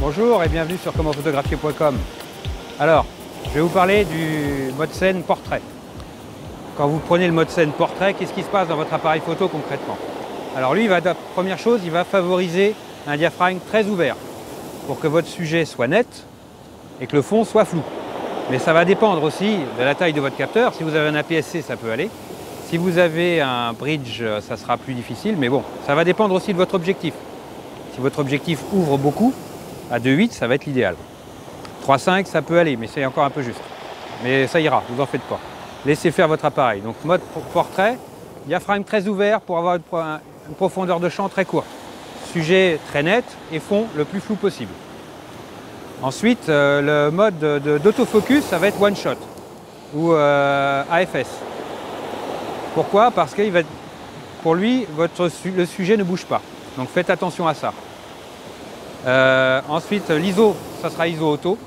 Bonjour et bienvenue sur commentphotographier.com. Alors, je vais vous parler du mode scène portrait. Quand vous prenez le mode scène portrait, qu'est-ce qui se passe dans votre appareil photo concrètement? Alors lui, première chose, il va favoriser un diaphragme très ouvert pour que votre sujet soit net et que le fond soit flou. Mais ça va dépendre aussi de la taille de votre capteur. Si vous avez un APS-C, ça peut aller. Si vous avez un bridge, ça sera plus difficile. Mais bon, ça va dépendre aussi de votre objectif. Si votre objectif ouvre beaucoup, à 2.8, ça va être l'idéal. 3.5, ça peut aller, mais c'est encore un peu juste. Mais ça ira, vous en faites pas. Laissez faire votre appareil. Donc mode portrait, diaphragme très ouvert pour avoir une profondeur de champ très courte. Sujet très net et fond le plus flou possible. Ensuite, le mode d'autofocus, ça va être one shot ou AFS. Pourquoi? Parce que pour lui, le sujet ne bouge pas. Donc faites attention à ça. Ensuite, l'ISO, ça sera ISO auto.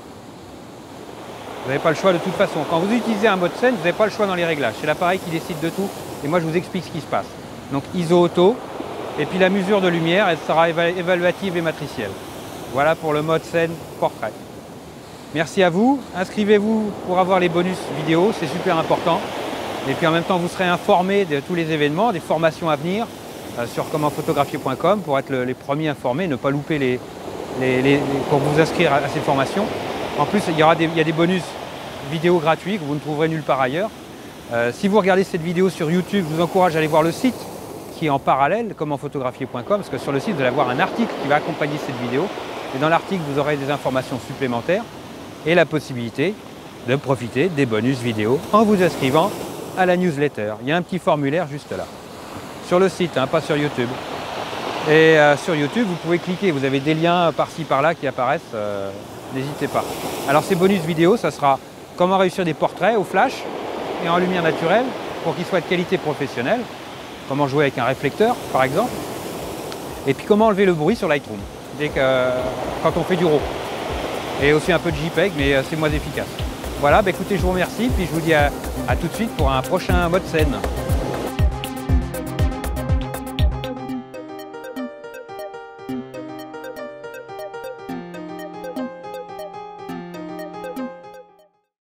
Vous n'avez pas le choix de toute façon. Quand vous utilisez un mode scène, vous n'avez pas le choix dans les réglages. C'est l'appareil qui décide de tout. Et moi, je vous explique ce qui se passe. Donc ISO auto. Et puis la mesure de lumière, elle sera évaluative et matricielle. Voilà pour le mode scène portrait. Merci à vous. Inscrivez-vous pour avoir les bonus vidéo. C'est super important. Et puis en même temps, vous serez informé de tous les événements, des formations à venir sur commentphotographier.com pour être les premiers informés, ne pas louper pour vous inscrire à ces formations. En plus, il y a des bonus vidéo gratuits que vous ne trouverez nulle part ailleurs. Si vous regardez cette vidéo sur YouTube, je vous encourage à aller voir le site qui est en parallèle, commentphotographier.com, parce que sur le site, vous allez avoir un article qui va accompagner cette vidéo. Et dans l'article, vous aurez des informations supplémentaires et la possibilité de profiter des bonus vidéo en vous inscrivant à la newsletter. Il y a un petit formulaire juste là. Sur le site, hein, pas sur YouTube. Et sur YouTube, vous pouvez cliquer, vous avez des liens par-ci par-là qui apparaissent, n'hésitez pas. Alors ces bonus vidéo, ça sera comment réussir des portraits au flash et en lumière naturelle pour qu'ils soient de qualité professionnelle, comment jouer avec un réflecteur par exemple, et puis comment enlever le bruit sur Lightroom quand on fait du RAW. Et aussi un peu de JPEG, mais c'est moins efficace. Voilà, bah écoutez, je vous remercie, puis je vous dis à tout de suite pour un prochain mode scène.